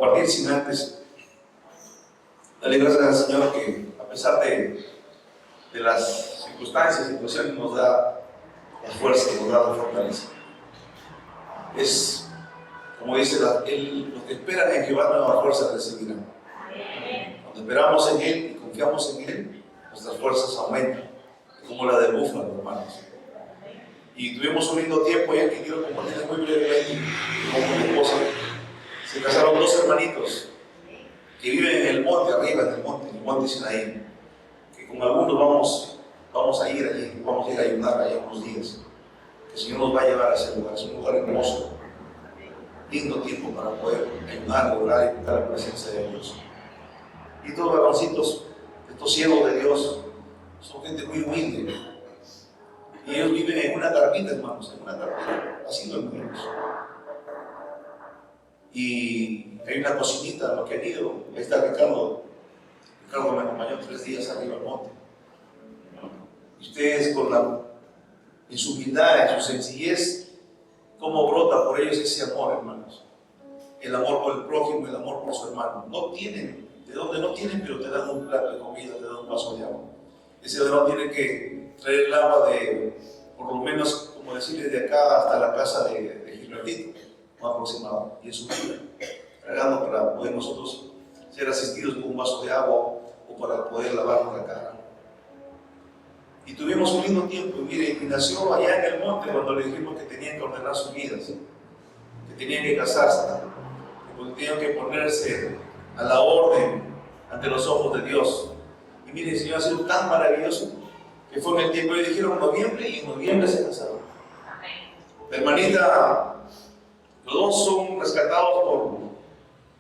compartir sin antes darle gracias al Señor que a pesar de las circunstancias y situaciones nos da la fuerza, nos da la fortaleza. Es como dice, los que esperan en Jehová nueva fuerza recibirán. Cuando esperamos en Él y confiamos en Él, nuestras fuerzas aumentan, como la del búfalo, hermanos. Y tuvimos un lindo tiempo, y aquí quiero compartirles muy brevemente con mi esposa. Se casaron dos hermanitos que viven en el monte, arriba en el monte Sinaí, que con algunos vamos a ir allí, vamos a ir a ayunar allá unos días. Que el Señor nos va a llevar a ese lugar, es un lugar hermoso, lindo tiempo para poder ayudar, orar y buscar la presencia de Dios. Y estos varoncitos, estos siervos de Dios, son gente muy humilde. Y ellos viven en una carpita, hermanos, en una carpita, haciendo enfermos. Y hay una cocinita a lo que han ido. Ahí está Ricardo. Ricardo me acompañó 3 días arriba al monte. Y ustedes en su humildad, en su sencillez, cómo brota por ellos ese amor, hermanos. El amor por el prójimo, el amor por su hermano. No tienen, de donde no tienen, pero te dan un plato de comida, te dan un vaso de agua. Ese hermano tiene que traer el agua de, por lo menos, como decirle, de acá hasta la casa de Gilbertito, más aproximado. Y es su vida, cargando para poder nosotros ser asistidos con un vaso de agua o para poder lavarnos la cara. Y tuvimos un lindo tiempo, y mire, y nació allá en el monte cuando le dijimos que tenían que ordenar sus vidas, que tenían que casarse, que tenían que ponerse a la orden ante los ojos de Dios. Y mire, el Señor ha sido tan maravilloso que fue en el tiempo, le dijeron noviembre, y en noviembre se casaron. La hermanita, los dos son rescatados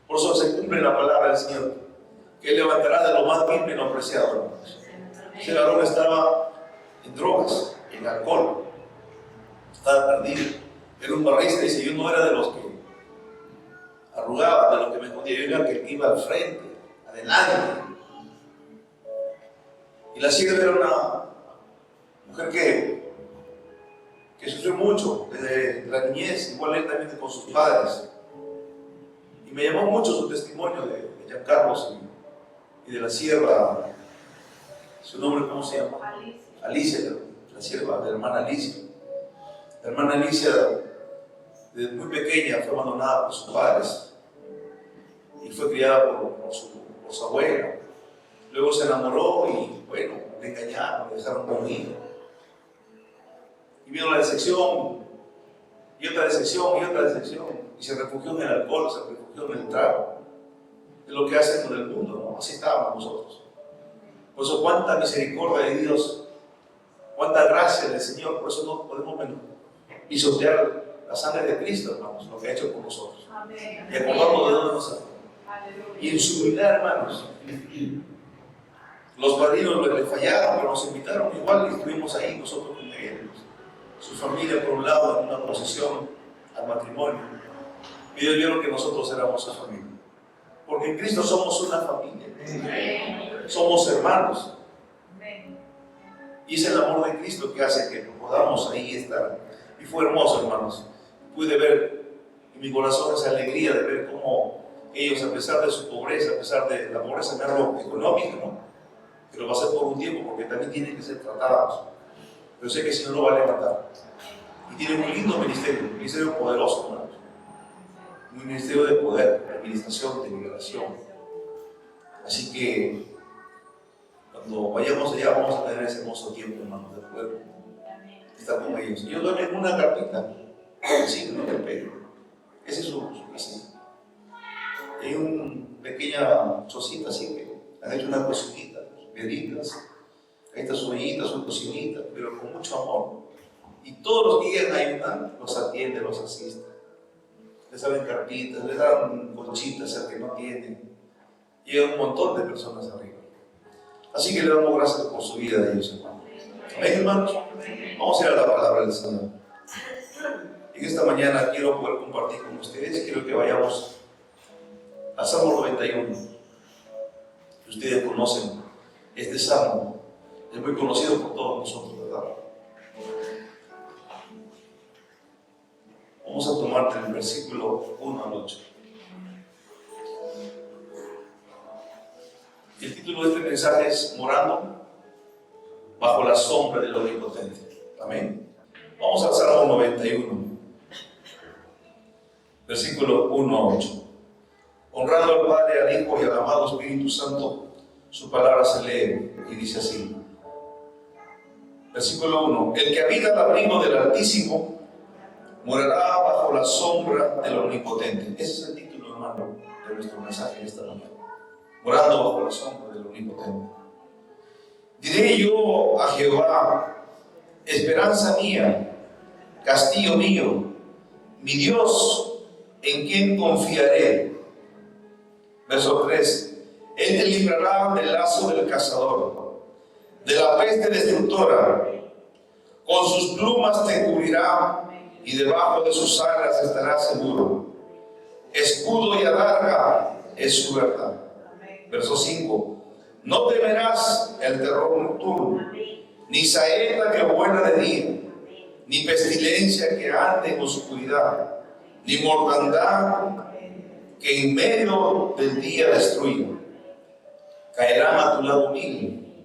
por eso se cumple la palabra del Señor, que Él levantará de lo más vil menospreciado, hermanos. Ese varón estaba en drogas, en alcohol, estaba perdido, era un barrista, dice, yo no era de los que arrugaba, de los que me escondía, yo era el que iba al frente, adelante. Y la sierva era una mujer que sufrió mucho desde la niñez, igual él también con sus padres. Y me llamó mucho su testimonio de Giancarlos y de la sierva. ¿Su nombre cómo se llama? Alicia, la sierva, la hermana Alicia. La hermana Alicia, desde muy pequeña, fue abandonada por sus padres y fue criada por su abuela. Luego se enamoró y, bueno, le engañaron, le dejaron morir. Y vino la decepción, y otra decepción, y otra decepción. Y se refugió en el alcohol, se refugió en el trago. Es lo que hacen con el mundo, ¿no? Así estábamos nosotros. Por eso, cuánta misericordia de Dios, cuánta gracia del Señor, por eso no podemos pisotear la sangre de Cristo, hermanos, lo que ha hecho por nosotros. Amén. Y acordarnos de dónde nos sacó. Y en su humildad, hermanos, los padrinos le fallaron, pero nos invitaron igual y estuvimos ahí nosotros con ellos. Su familia, por un lado, en una oposición al matrimonio. Y Dios vio que nosotros éramos su familia. Porque en Cristo somos una familia. Somos hermanos. Y es el amor de Cristo que hace que podamos ahí estar. Y fue hermoso, hermanos. Pude ver en mi corazón esa alegría de ver cómo ellos, a pesar de su pobreza, a pesar de la pobreza económica, ¿no? Pero va a ser por un tiempo, porque también tienen que ser tratados. Pero sé que el Señor lo va a levantar. Y tiene un lindo un ministerio poderoso, hermanos. Un ministerio de poder, de administración, de liberación. Así que cuando vayamos allá vamos a tener ese hermoso tiempo, hermanos, de poder estar con ellos. Ellos duermen en una carpita, así, no te pego. Ese es su piscina. Hay una pequeña chocita así que han hecho una cocinita, piedritas. Ahí está su ollita, su cocinita, pero con mucho amor. Y todos los que llegan a ayudar los atiende, los asiste. Les dan carpitas, les dan colchitas al que no tienen. Llegan un montón de personas arriba. Así que le damos gracias por su vida de ellos, hermanos. Amén, hermanos. Vamos a ir a la palabra del Señor. En esta mañana quiero poder compartir con ustedes, quiero que vayamos al Salmo 91. Ustedes conocen este salmo, es muy conocido por todos nosotros, ¿verdad? Vamos a tomar del versículo 1 al 8. El título de este mensaje es Morando bajo la sombra del Omnipotente. Amén. Vamos al Salmo 91, versículo 1 a 8. Honrando al Padre, al Hijo y al amado Espíritu Santo, su palabra se lee y dice así. Versículo 1. El que habita al abrigo del Altísimo morará bajo la sombra del Omnipotente. Ese es el título, hermano, de nuestro mensaje esta mañana. Morando bajo la sombra del Omnipotente. Diré yo a Jehová, esperanza mía, castillo mío, mi Dios, en quien confiaré. Verso 3. Él te librará del lazo del cazador, de la peste destructora. Con sus plumas te cubrirá y debajo de sus alas estarás seguro. Escudo y adarga es su verdad. Verso 5. No temerás el terror nocturno, ni saeta que vuela de día, ni pestilencia que ande en oscuridad, ni mortandad que en medio del día destruya. Caerán a tu lado 1000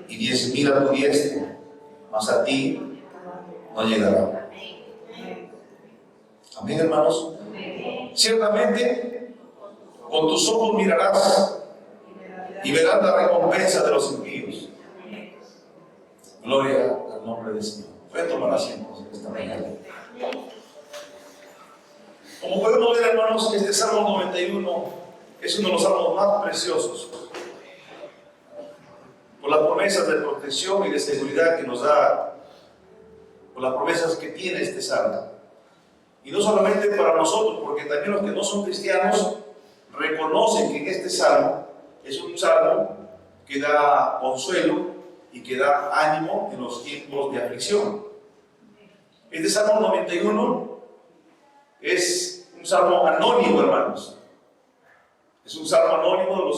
y 10.000 a tu diestra, mas a ti no llegará. Amén, hermanos. Ciertamente, con tus ojos mirarás y verás la recompensa de los impíos. Gloria al nombre del Señor. Pueden tomar asientos esta mañana. Como podemos ver, hermanos, este Salmo 91 es uno de los salmos más preciosos por las promesas de protección y de seguridad que nos da, por las promesas que tiene este salmo. Y no solamente para nosotros, porque también los que no son cristianos reconocen que en este salmo es un salmo que da consuelo y que da ánimo en los tiempos de aflicción. Este Salmo 91 es un salmo anónimo, hermanos. Es un salmo anónimo.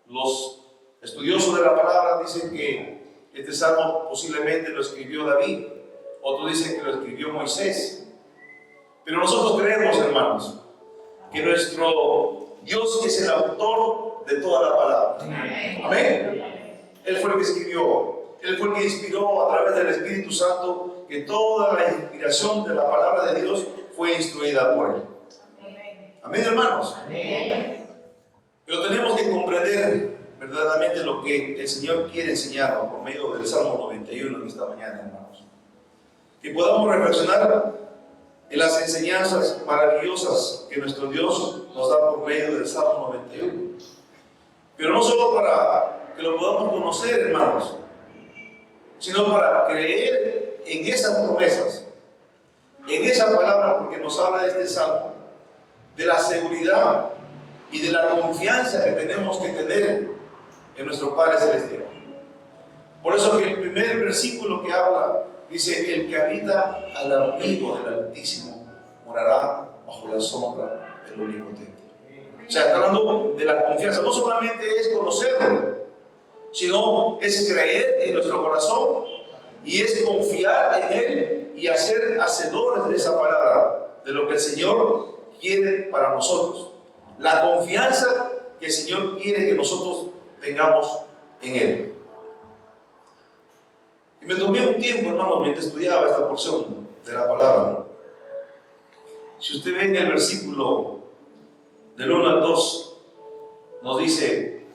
Los estudiosos de la palabra dicen que este salmo posiblemente lo escribió David, otros dicen que lo escribió Moisés. Pero nosotros creemos, hermanos, que nuestro Dios es el autor de toda la palabra. Amén. Él fue el que escribió, Él fue el que inspiró a través del Espíritu Santo, que toda la inspiración de la palabra de Dios fue instruida por Él. Amén, hermanos. Pero tenemos que comprender verdaderamente lo que el Señor quiere enseñarnos por medio del Salmo 91 en esta mañana, hermanos. Que podamos reflexionar en las enseñanzas maravillosas que nuestro Dios nos da por medio del Salmo 91. Pero no solo para que lo podamos conocer, hermanos, sino para creer en esas promesas, en esa palabra, porque nos habla de este Salmo, de la seguridad y de la confianza que tenemos que tener en nuestro Padre Celestial. Por eso que el primer versículo que habla dice: el que habita al abrigo del Altísimo morará bajo la sombra del Omnipotente. O sea, está hablando de la confianza. No solamente es conocerlo, sino es creer en nuestro corazón y es confiar en Él y hacer hacedores de esa palabra, de lo que el Señor quiere para nosotros. La confianza que el Señor quiere que nosotros tengamos en Él. Y me tomé un tiempo, hermano, mientras estudiaba esta porción de la palabra. Si usted ve en el versículo del 1 al 2, nos dice: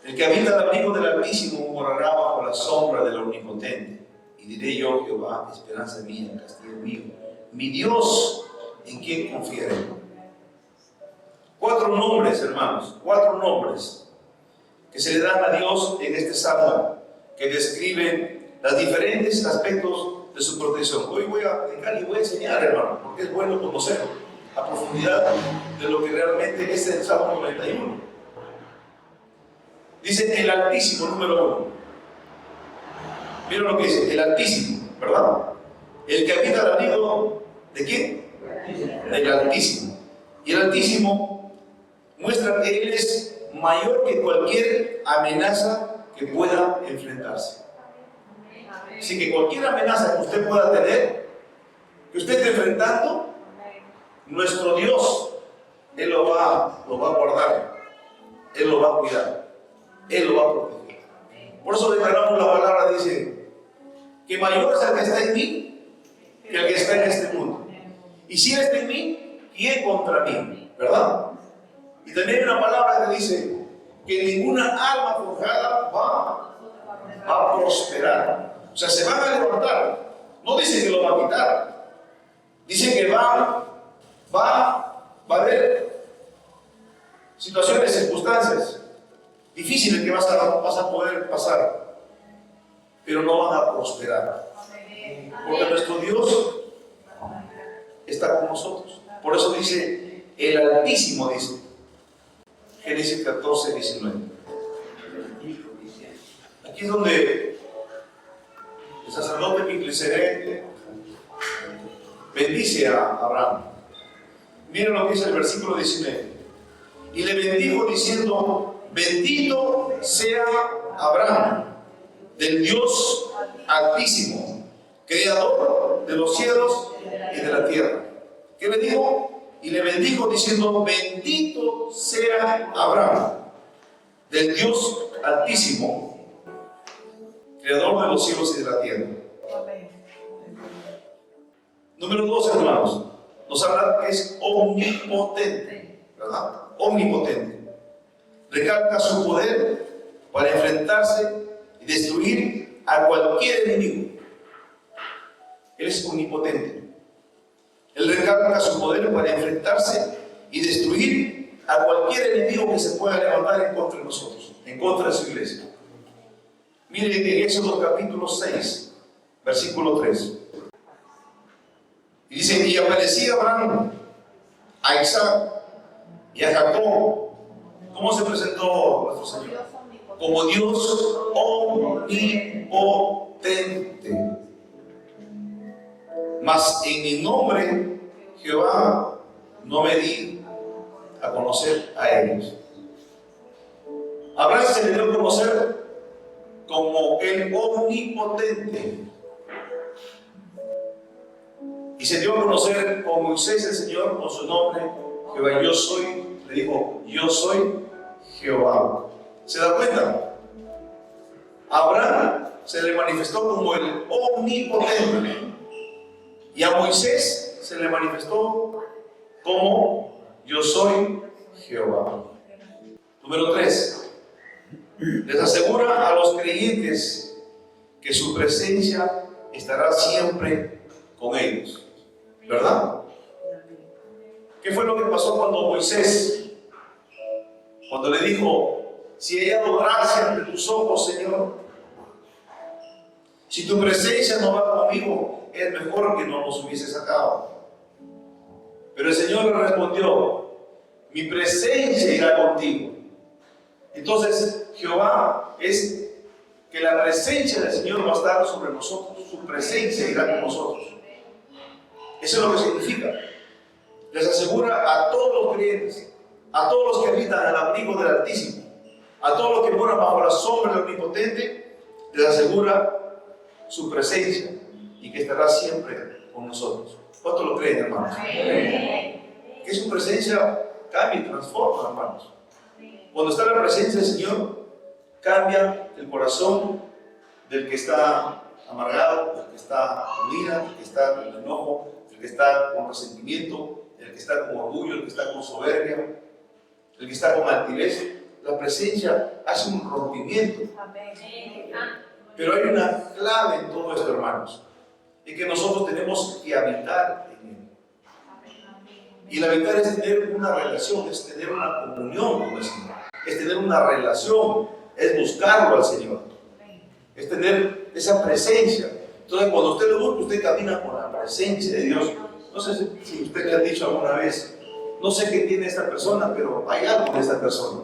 el que habita al abrigo del Altísimo morará bajo la sombra del Omnipotente. Y diré yo, Jehová, esperanza mía, castillo mío, mi Dios, en quien confiaré. 4 nombres, hermanos, 4 nombres que se le dan a Dios en este salmo, que describen los diferentes aspectos de su protección. Hoy voy a dedicar y voy a enseñar, hermano, porque es bueno conocer a profundidad de lo que realmente es el Salmo 91. Dice el Altísimo, número 1. Miren lo que dice, el Altísimo, ¿verdad? El que habita al abrigo ¿de quién? Del Altísimo. Y el Altísimo muestra que Él es mayor que cualquier amenaza que pueda enfrentarse. Así que cualquier amenaza que usted pueda tener, que usted esté enfrentando, nuestro Dios, Él lo va a guardar. va a cuidar, Él lo va a proteger. Por eso declaramos la palabra, dice, que mayor es el que está en mí que el que está en este mundo. Y si Él está en mí, ¿quién contra mí? ¿Verdad? Y también hay una palabra que dice que ninguna alma forjada va a prosperar. O sea, se van a levantar. No dice que lo va a quitar. Dice que va a haber situaciones, circunstancias difíciles que vas a poder pasar, pero no van a prosperar. Porque nuestro Dios está con nosotros. Por eso dice el Altísimo, dice Génesis 14, 19. Aquí es donde el sacerdote Melquisedec bendice a Abraham. Miren lo que dice el versículo 19. Y le bendijo diciendo: bendito sea Abraham del Dios Altísimo, creador de los cielos y de la tierra. ¿Qué le dijo? Y le bendijo diciendo: bendito sea Abraham del Dios Altísimo, creador de los cielos y de la tierra. Número 2, hermanos, nos habla que es omnipotente, ¿verdad? Omnipotente. Recalca su poder para enfrentarse y destruir a cualquier enemigo. Él es omnipotente. Él recalca su poder para enfrentarse y destruir a cualquier enemigo que se pueda levantar en contra de nosotros, en contra de su iglesia. Miren en Éxodo capítulo 6, versículo 3. Y dice: y aparecía Abraham a Isaac y a Jacob. ¿Cómo se presentó nuestro Señor? Como Dios omnipotente. Mas en mi nombre Jehová no me di a conocer a ellos. Abraham se le dio a conocer como el omnipotente. Y se dio a conocer con Moisés el Señor con su nombre, Jehová, yo soy. Le dijo: yo soy Jehová. ¿Se da cuenta? A Abraham se le manifestó como el omnipotente. Y a Moisés se le manifestó como yo soy Jehová. Número 3. Les asegura a los creyentes que su presencia estará siempre con ellos. ¿Verdad? ¿Qué fue lo que pasó cuando Moisés, cuando le dijo: si he hallado gracia ante tus ojos, Señor, si tu presencia no va conmigo, es mejor que no nos hubiese sacado? Pero el Señor le respondió: mi presencia irá contigo. Entonces Jehová es que la presencia del Señor va a estar sobre nosotros, su presencia irá con nosotros. Eso es lo que significa. Les asegura a todos los creyentes, a todos los que habitan al abrigo del Altísimo, a todos los que moran bajo la sombra del Omnipotente, les asegura su presencia y que estará siempre con nosotros. ¿Cuántos lo creen, hermanos? Que su presencia cambia y transforma, hermanos. Cuando está la presencia del Señor, cambia el corazón del que está amargado, del que está con ira, del que está con enojo, del que está con resentimiento, el que está con orgullo, el que está con soberbia, el que está con altivez. La presencia hace un rompimiento. Pero hay una clave en todo esto, hermanos, y que nosotros tenemos que habitar en Él. Y el habitar es tener una relación, es tener una comunión con el Señor, es tener una relación, es buscarlo al Señor, es tener esa presencia. Entonces, cuando usted lo busca, usted camina con la presencia de Dios. No sé si usted le ha dicho alguna vez: no sé qué tiene esta persona, pero hay algo de esta persona.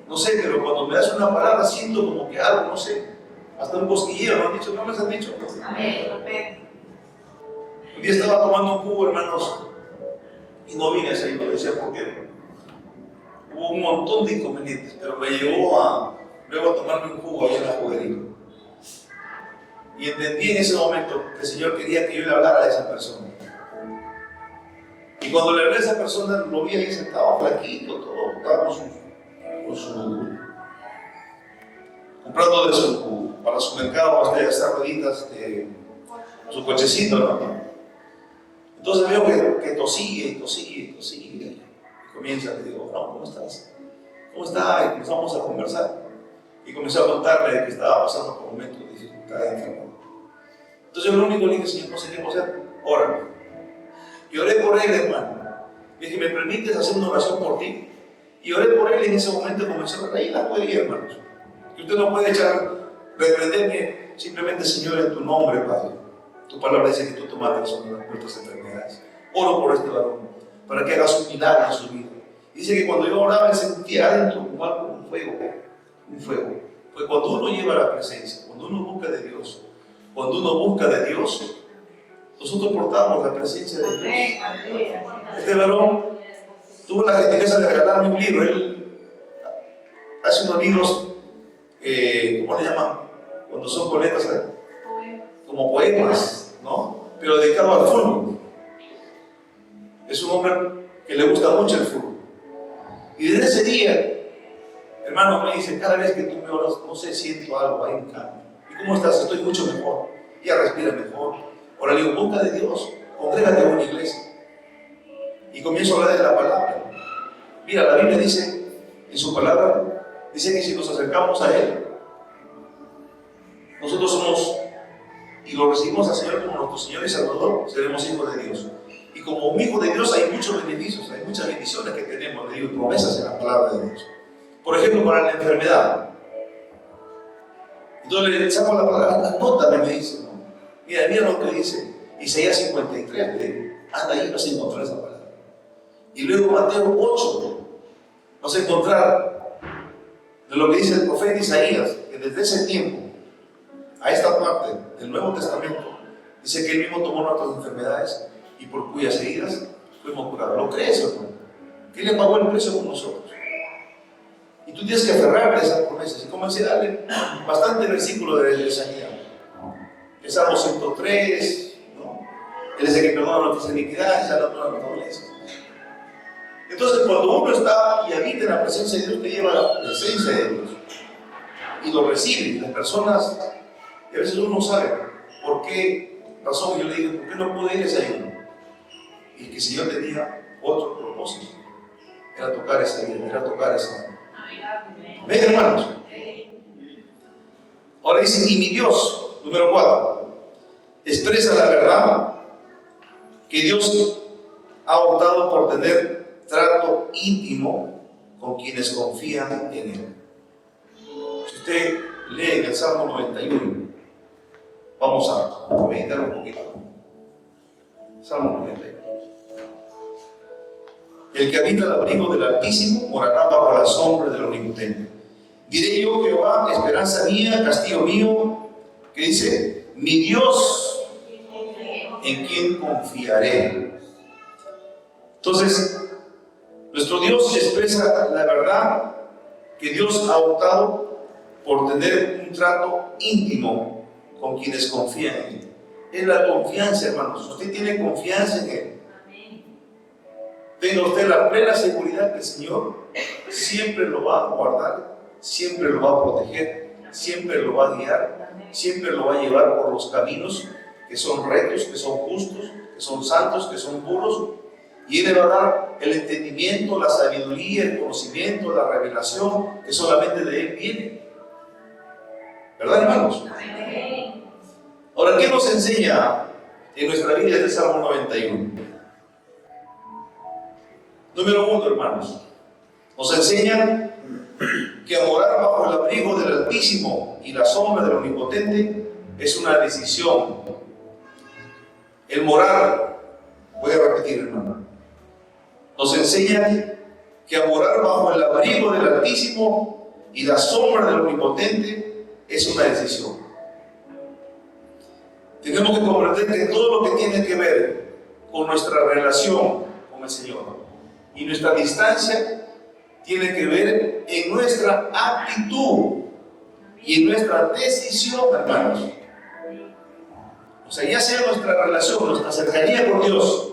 No sé, pero cuando me das una palabra siento como que algo, no sé, hasta un cosquilleo. ¿No han dicho? ¿No les han dicho? Un día estaba tomando un jugo, hermanos, y no vine a esa iglesia porque hubo un montón de inconvenientes, pero me llevó luego a tomarme un jugo allá en la juguería. Y entendí en ese momento que el Señor quería que yo le hablara a esa persona. Y cuando le hablé a esa persona, lo vi ahí sentado, flaquito, todo, estaba con comprando para su mercado estas rueditas de su cochecito, ¿no? Entonces veo que tosía. Y comienza, le digo, no, ¿cómo estás? ¿Cómo estás? Y comenzamos a conversar. Y comencé a contarle que estaba pasando por un momento de dificultad de enfermedad. Entonces yo lo único que le dije, Señor, no sé qué hacer, órale. Y oré por él, hermano. Le dije, ¿me permites hacer una oración por ti? Y oré por él y en ese momento comenzó a reír la poesía, hermanos. Que usted no puede reprenderme simplemente, Señor, en tu nombre, Padre. Tu palabra dice que tú tomaste nuestras enfermedades. Oro por este varón, para que hagas un milagro en su vida. Dice que cuando yo oraba, él sentía adentro como algo, un fuego. Pues cuando uno lleva la presencia, cuando uno busca de Dios, nosotros portamos la presencia de Dios. Este varón tuvo la gentileza de regalarme un libro. Él hace unos libros, ¿cómo le llaman? Cuando son coletas, como poemas, ¿no? Pero dedicado al fútbol. Es un hombre que le gusta mucho el fútbol. Y desde ese día, hermano, me dice, cada vez que tú me oras, no sé, siento algo, hay un cambio. ¿Y cómo estás? Estoy mucho mejor. Ya respira mejor. Ahora le digo, busca de Dios, congrégate a una iglesia. Y comienzo a hablar de la palabra. Mira, la Biblia dice, en su palabra, dice que si nos acercamos a Él, nosotros somos, y lo recibimos al Señor como nuestro Señor y Salvador, seremos hijos de Dios. Y como un hijo de Dios hay muchos beneficios, hay muchas bendiciones que tenemos de Dios, promesas en la palabra de Dios. Por ejemplo, para la enfermedad. Entonces le echamos la palabra, anótame, me dice, ¿no? Mira lo que dice Isaías 53, anda ahí, vas a encontrar esa palabra. Y luego Mateo 8, vas a encontrar de lo que dice el profeta Isaías, que desde ese tiempo a esta parte del Nuevo Testamento dice que Él mismo tomó nuestras enfermedades y por cuyas heridas fuimos curados. ¿Lo crees, hermano? Que Él le pagó el precio por nosotros. Y tú tienes que aferrarte a esas promesas. Y comencé a darle bastante versículo de sanidad. El Salmo 103, ¿no? Él dice que perdona nuestras iniquidades, ya no todas nuestras dolencias. Entonces, cuando uno está y habita en la presencia de Dios, te lleva a la presencia de Dios y lo recibe. Las personas, y a veces uno no sabe por qué razón. Yo le digo, ¿por qué no pude ir a ese ayuno? Y que el Señor tenía otro propósito, era tocar esa vida, era tocar esa. ¿Ven, hermanos? Ahora dice, y mi Dios, número 4, expresa la verdad que Dios ha optado por tener trato íntimo con quienes confían en Él. Si usted lee en el Salmo 91, vamos a meditar un poquito. Salmo 91. El que habita el abrigo del Altísimo morará bajo la sombra del Omnipotente. Diré yo, Jehová, esperanza mía, castillo mío, que dice, mi Dios, en quien confiaré. Entonces, nuestro Dios expresa la verdad que Dios ha optado por tener un trato íntimo con quienes confían en Él. Es la confianza, hermanos. Usted tiene confianza en Él. Tenga usted la plena seguridad que el Señor siempre lo va a guardar, siempre lo va a proteger, siempre lo va a guiar, siempre lo va a llevar por los caminos que son rectos, que son justos, que son santos, que son puros. Y Él le va a dar el entendimiento, la sabiduría, el conocimiento, la revelación que solamente de Él viene. ¿Verdad, hermanos? Ahora, ¿qué nos enseña en nuestra vida este Salmo 91? Número 1, hermanos, nos enseña que morar bajo el abrigo del Altísimo y la sombra del Omnipotente es una decisión. El morar, voy a repetir, hermano, nos enseña que a morar bajo el abrigo del Altísimo y la sombra del Omnipotente es una decisión. Tenemos que comprender que todo lo que tiene que ver con nuestra relación con el Señor y nuestra distancia tiene que ver en nuestra actitud y en nuestra decisión, hermanos. O sea, ya sea nuestra relación, nuestra cercanía con Dios,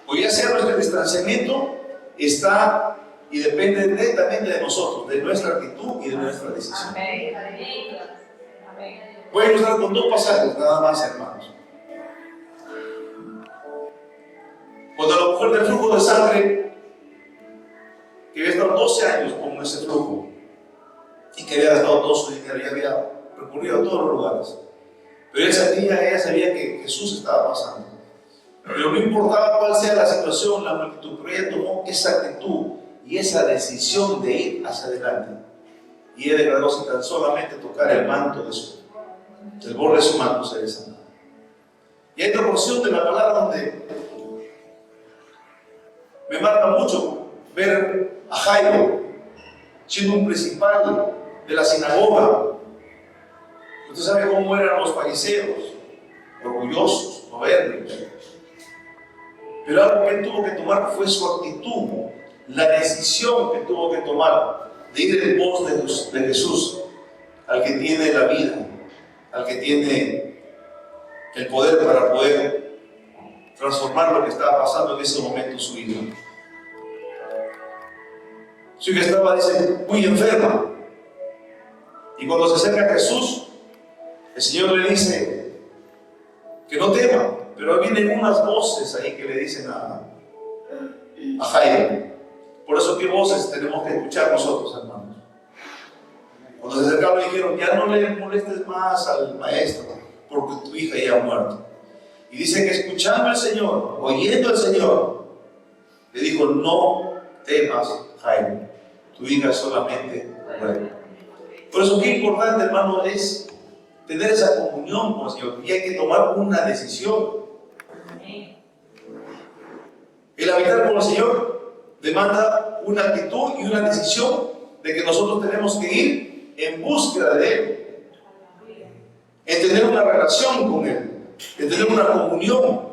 o ya sea nuestro distanciamiento, está y depende netamente de nosotros, de nuestra actitud y de nuestra decisión. Voy a ilustrar con dos pasajes nada más, hermanos. Cuando la mujer del flujo de sangre, que había estado 12 años con ese flujo y que había gastado todo su dinero y había recurrido a todos los lugares, pero ella sabía que Jesús estaba pasando. Pero no importaba cuál sea la situación, la multitud, pero ella tomó esa actitud y esa decisión de ir hacia adelante. Y ella declaró: si tan solamente tocar el manto del borde de su manto, seré sanada. Y hay otra porción de la palabra donde me marca mucho ver a Jairo siendo un principal de la sinagoga. Usted sabe cómo eran los fariseos, orgullosos, soberbios. Pero algo que él tuvo que tomar fue su actitud, la decisión que tuvo que tomar de ir en pos de Jesús, al que tiene la vida, al que tiene el poder para poder transformar lo que estaba pasando en ese momento en su vida. Su hija estaba, dice, muy enferma. Y cuando se acerca a Jesús, el Señor le dice que no tema, pero vienen unas voces ahí que le dicen a Jairo. Por eso, ¿qué voces tenemos que escuchar nosotros, hermanos? Cuando se acercaron le dijeron: ya no le molestes más al maestro, porque tu hija ya ha muerto. Y dice que escuchando al Señor, oyendo al Señor, le dijo: no temas, Jairo, tu hija solamente muere. Por eso, qué importante, hermano, es tener esa comunión con el Señor, y hay que tomar una decisión. El habitar con el Señor demanda una actitud y una decisión de que nosotros tenemos que ir en búsqueda de Él, en tener una relación con Él, en tener una comunión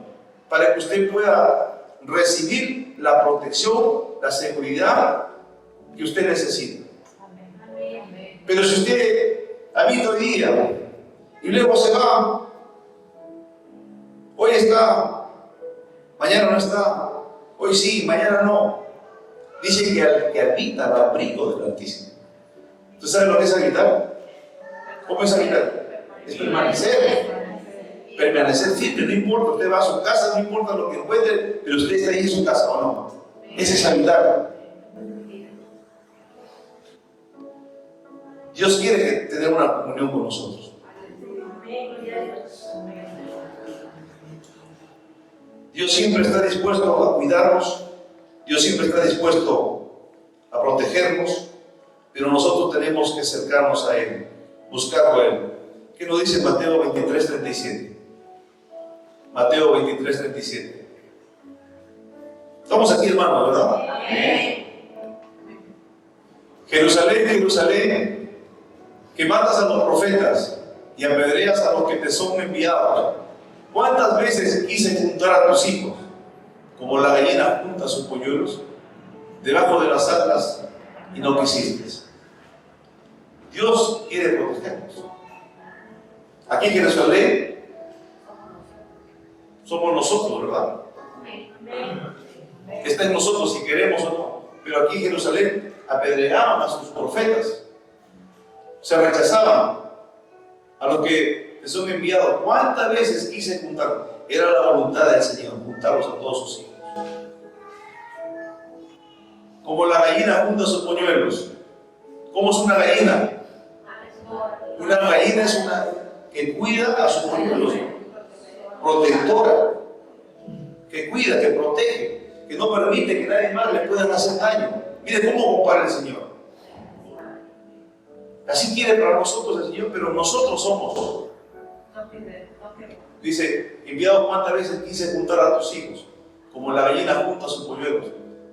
para que usted pueda recibir la protección, la seguridad que usted necesita. Pero si usted habita hoy día y luego se va, hoy está, mañana no está, hoy sí, mañana no. Dice que al que habita al abrigo del Altísimo. ¿Usted sabe lo que es habitar? ¿Cómo es habitar? Es permanecer. Permanecer firme, no importa, usted va a su casa, no importa lo que encuentre, pero usted está ahí en su casa, ¿o no? Ese es habitar. Dios quiere tener una comunión con nosotros. Dios siempre está dispuesto a cuidarnos, Dios siempre está dispuesto a protegernos, pero nosotros tenemos que acercarnos a Él, buscarlo a Él. ¿Qué nos dice Mateo 23:37? Mateo 23:37. Estamos aquí, hermanos, ¿verdad? Jerusalén, Jerusalén, que matas a los profetas y apedreas a los que te son enviados. ¿Cuántas veces quise juntar a tus hijos, como la gallina junta sus polluelos, debajo de las alas, y no quisiste? Dios quiere protegernos. Aquí en Jerusalén somos nosotros, ¿verdad? Está en nosotros si queremos o no. Pero aquí en Jerusalén apedreaban a sus profetas, se rechazaban a los que son enviados. ¿Cuántas veces quise juntar? Era la voluntad del Señor, juntarlos a todos sus hijos. Como la gallina junta sus polluelos. ¿Cómo es una gallina? Una gallina es una que cuida a sus polluelos, protectora, que cuida, que protege, que no permite que nadie más le pueda hacer daño. Mire cómo compara el Señor. Así quiere para nosotros el Señor, pero nosotros somos. Dice: enviado, ¿cuántas veces quise juntar a tus hijos, como la gallina junta a sus polluelos,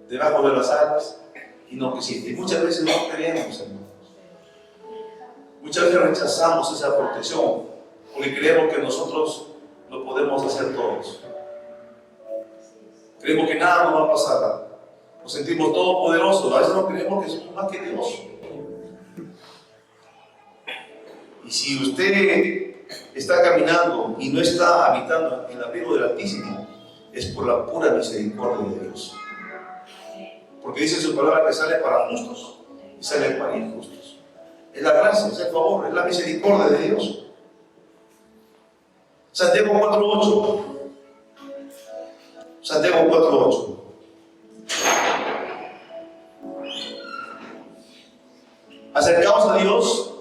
debajo de las alas, y no quisiste? Y muchas veces no queremos, hermanos. Muchas veces rechazamos esa protección, porque creemos que nosotros lo podemos hacer todos. Creemos que nada nos va a pasar. Nos sentimos todopoderosos. A veces no creemos que somos más que Dios. Y si usted está caminando y no está habitando en el abrigo del Altísimo, es por la pura misericordia de Dios. Porque dice su palabra que sale para justos y sale para injustos. Es la gracia, es el favor, es la misericordia de Dios. Santiago 4:8. Santiago 4:8. Acercaos a Dios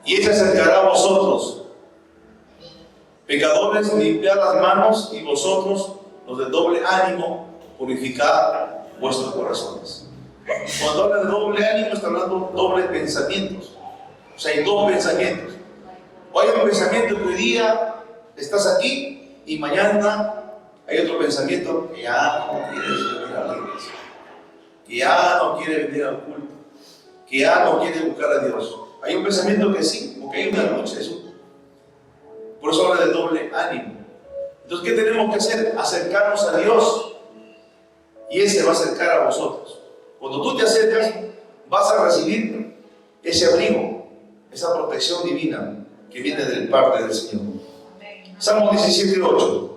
y Él se acercará a vosotros. Pecadores, limpiad las manos, y vosotros, los de doble ánimo, purificad vuestros corazones. Cuando habla de doble ánimo, está hablando de dobles pensamientos. O sea, hay dos pensamientos. O hay un pensamiento que hoy día estás aquí y mañana hay otro pensamiento que ya no quieres venir a la iglesia, que ya no quiere venir al culto, que ya no quiere buscar a Dios. Hay un pensamiento que sí, porque hay una lucha, eso. Por eso habla de doble ánimo. Entonces, ¿qué tenemos que hacer? Acercarnos a Dios y Él se va a acercar a vosotros. Cuando tú te acercas, vas a recibir ese abrigo, esa protección divina que viene del parte del Señor. Salmo 17:8.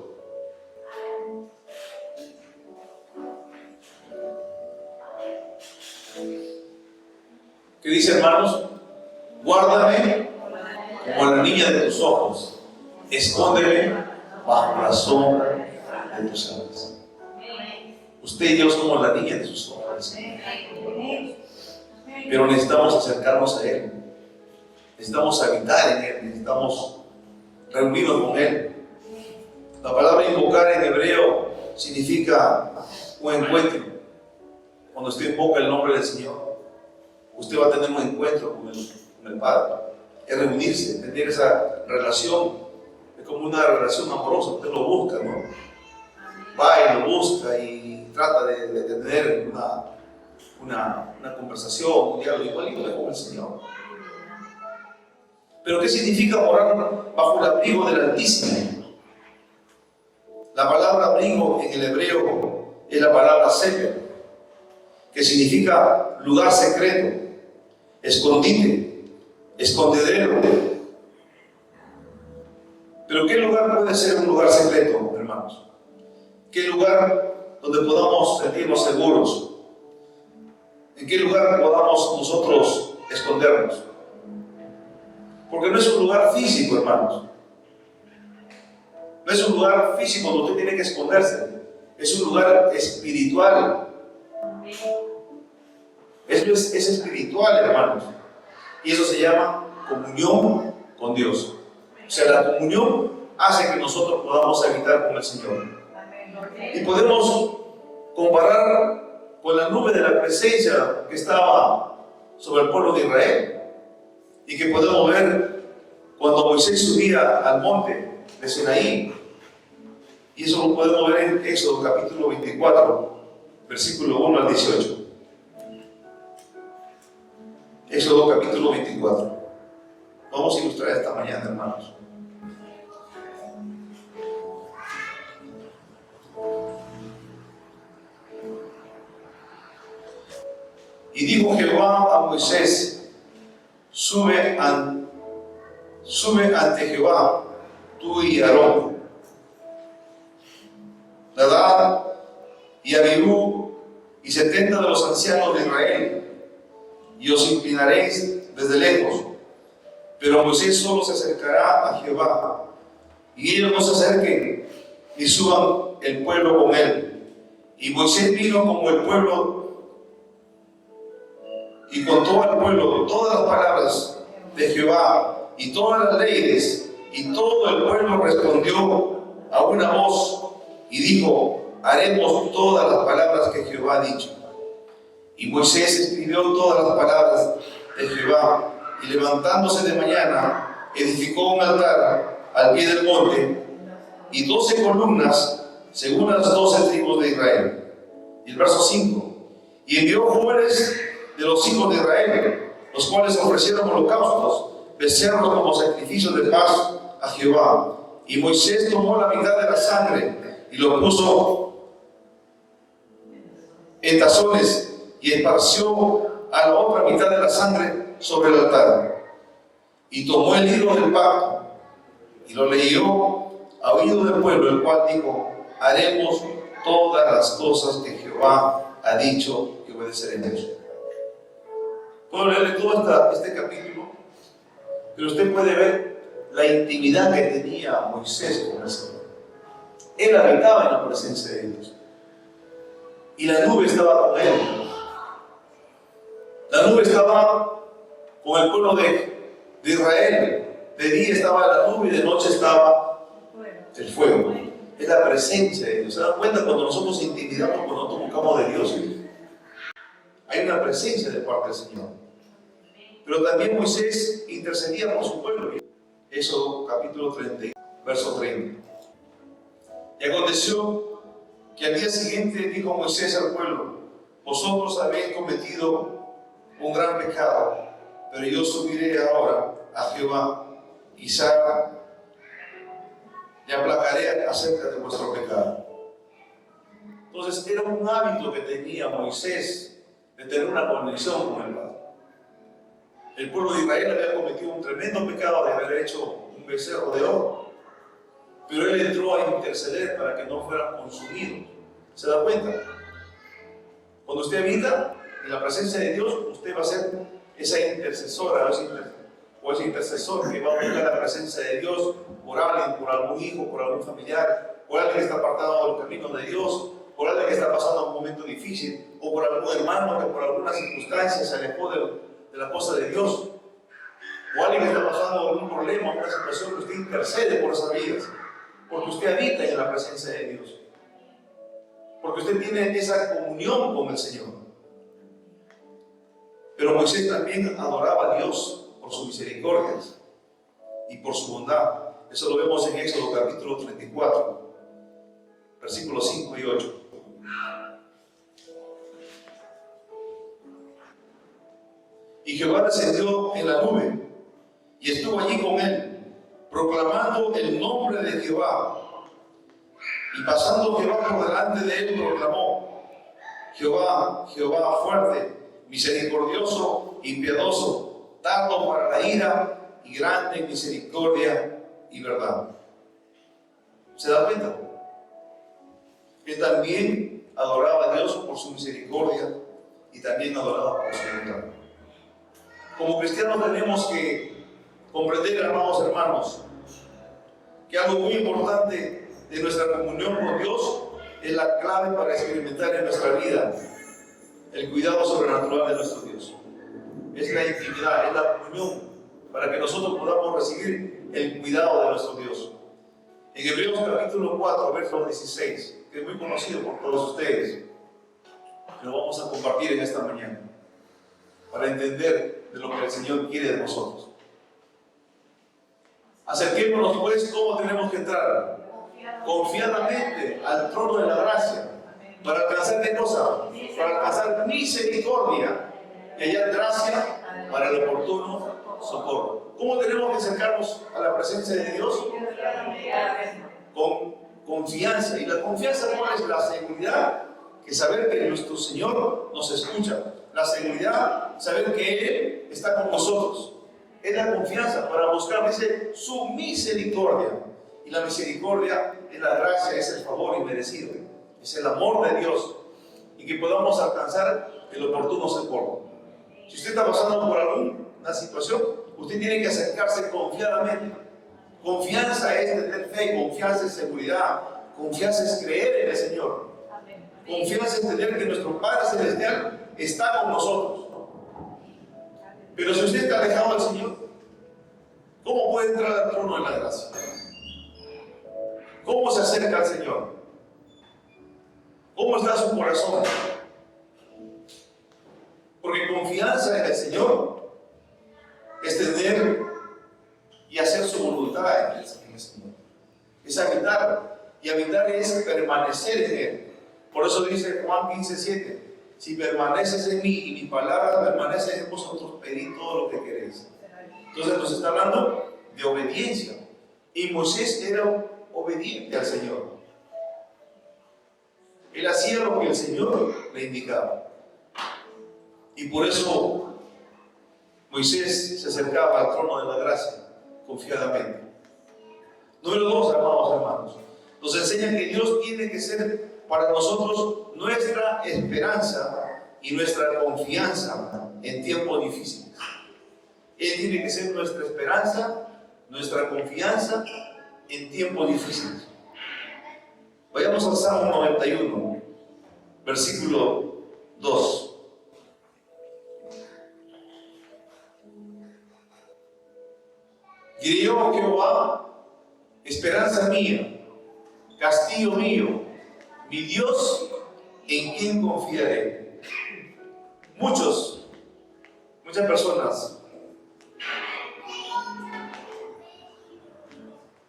¿Qué dice, hermanos? Guárdame como la niña de tus ojos, escóndeme bajo la sombra de tus alas. Usted y yo somos la niña de sus ojos, pero necesitamos acercarnos a Él, necesitamos habitar en Él, necesitamos reunirnos con Él. La palabra invocar en hebreo significa un encuentro. Cuando usted invoca el nombre del Señor, usted va a tener un encuentro con el Padre. Es reunirse, tener esa relación. Es como una relación amorosa. Usted lo busca, ¿no? Va y lo busca y trata de tener una conversación, un diálogo igualito con el Señor. Pero ¿qué significa morar bajo el abrigo del Altísimo? La palabra abrigo en el hebreo es la palabra sefer, que significa lugar secreto, escondite, escondedero. Pero ¿qué lugar puede ser un lugar secreto, hermanos? ¿Qué lugar donde podamos sentirnos seguros? ¿En qué lugar podamos nosotros escondernos? Porque no es un lugar físico, hermanos. No es un lugar físico donde usted tiene que esconderse. Es un lugar espiritual. Es espiritual, hermanos. Y eso se llama comunión con Dios. O sea, la comunión hace que nosotros podamos habitar con el Señor. Y podemos comparar con la nube de la presencia que estaba sobre el pueblo de Israel. Y que podemos ver cuando Moisés subía al monte de Sinaí. Y eso lo podemos ver en Éxodo capítulo 24, versículo 1 al 18. Éxodo capítulo 24. Vamos a ilustrar esta mañana, hermanos. Y dijo Jehová a Moisés: sube ante Jehová, tú y Aarón, Nadab y Abiú, y 70 de los ancianos de Israel, y os inclinaréis desde lejos. Pero Moisés solo se acercará a Jehová, y ellos no se acerquen, ni suban el pueblo con él. Y Moisés vino como el pueblo, y contó al pueblo todas las palabras de Jehová, y todas las leyes, y todo el pueblo respondió a una voz, y dijo: haremos todas las palabras que Jehová ha dicho. Y Moisés escribió todas las palabras de Jehová, y levantándose de mañana, edificó un altar al pie del monte, y 12 columnas, según las 12 tribus de Israel. Y el verso 5: y envió jóvenes de los hijos de Israel, los cuales ofrecieron holocaustos, becerros como sacrificios de paz a Jehová. Y Moisés tomó la mitad de la sangre y lo puso en tazones, y esparció a la otra mitad de la sangre sobre el altar. Y tomó el libro del pacto y lo leyó a oído del pueblo, el cual dijo: haremos todas las cosas que Jehová ha dicho que obedeceremos. Puedo leerle todo este capítulo, pero usted puede ver la intimidad que tenía Moisés con el Señor. Él habitaba en la presencia de Dios. Y la nube estaba con él. La nube estaba con el pueblo de Israel. De día estaba la nube y de noche estaba el fuego. Es la presencia de Dios. ¿Se dan cuenta cuando nosotros intimidamos, cuando nosotros buscamos de Dios? Hay una presencia de parte del Señor. Pero también Moisés intercedía por su pueblo. Éxodo capítulo 30, verso 30. Y aconteció que al día siguiente dijo Moisés al pueblo: vosotros habéis cometido un gran pecado, pero yo subiré ahora a Jehová, quizá le aplacaré acerca de vuestro pecado. Entonces era un hábito que tenía Moisés de tener una conexión con el Padre. El pueblo de Israel había cometido un tremendo pecado de haber hecho un becerro de oro, pero él entró a interceder para que no fueran consumidos. ¿Se da cuenta? Cuando usted habita en la presencia de Dios, usted va a ser esa intercesora o ese intercesor que va a buscar la presencia de Dios por alguien, por algún hijo, por algún familiar, por alguien que está apartado de los caminos de Dios, por alguien que está pasando un momento difícil, o por algún hermano que por alguna circunstancia se alejó de la cosa de Dios, o alguien que está pasando algún problema, una situación que usted intercede por esas vidas, porque usted habita en la presencia de Dios, porque usted tiene esa comunión con el Señor. Pero Moisés también adoraba a Dios por sus misericordias y por su bondad. Eso lo vemos en Éxodo capítulo 34, versículos 5 y 8. Y Jehová descendió en la nube y estuvo allí con él, proclamando el nombre de Jehová. Y pasando Jehová por delante de él, proclamó: Jehová, Jehová fuerte, misericordioso y piadoso, tardo para la ira y grande en misericordia y verdad. ¿Se da cuenta? Él también adoraba a Dios por su misericordia y también adoraba por su bondad. Como cristianos tenemos que comprender, amados hermanos, que algo muy importante de nuestra comunión con Dios es la clave para experimentar en nuestra vida el cuidado sobrenatural de nuestro Dios. Es la intimidad, es la comunión, para que nosotros podamos recibir el cuidado de nuestro Dios. En Hebreos capítulo 4, verso 16, que es muy conocido por todos ustedes, lo vamos a compartir en esta mañana, para entender de lo que el Señor quiere de nosotros. Acerquémonos pues, ¿cómo tenemos que entrar? Confiadamente al trono de la gracia. ¿Para alcanzar qué cosa? Para alcanzar misericordia y hallar gracia para el oportuno socorro. ¿Cómo tenemos que acercarnos a la presencia de Dios? Con confianza. ¿Y la confianza cuál es? La seguridad, que saber que nuestro Señor nos escucha. La seguridad, saber que Él está con nosotros. Es la confianza para buscar, dice, su misericordia. Y la misericordia es la gracia, es el favor inmerecido. Es el amor de Dios. Y que podamos alcanzar el oportuno socorro. Si usted está pasando por alguna situación, usted tiene que acercarse confiadamente. Confianza es tener fe, confianza es seguridad, confianza es creer en el Señor. Confianza es tener que nuestro Padre Celestial está con nosotros. Pero si usted está alejado del Señor, ¿cómo puede entrar al trono de la gracia? ¿Cómo se acerca al Señor? ¿Cómo está su corazón? Porque confianza en el Señor es tener y hacer su voluntad en el Señor. Es habitar. Y habitar es permanecer en Él. Por eso dice Juan 15:7: si permaneces en mí y mi palabra permanece en vosotros, pedid todo lo que queréis. Entonces nos está hablando de obediencia. Y Moisés era obediente al Señor. Él hacía lo que el Señor le indicaba. Y por eso Moisés se acercaba al trono de la gracia confiadamente. Número 2, amados hermanos, nos enseña que Dios tiene que ser para nosotros nuestra esperanza y nuestra confianza en tiempos difíciles. Él tiene que ser nuestra esperanza, nuestra confianza en tiempos difíciles. Vayamos al Salmo 91, versículo 2. Diré yo a Jehová, esperanza mía, castillo mío, mi Dios, en quien confiaré. Muchas personas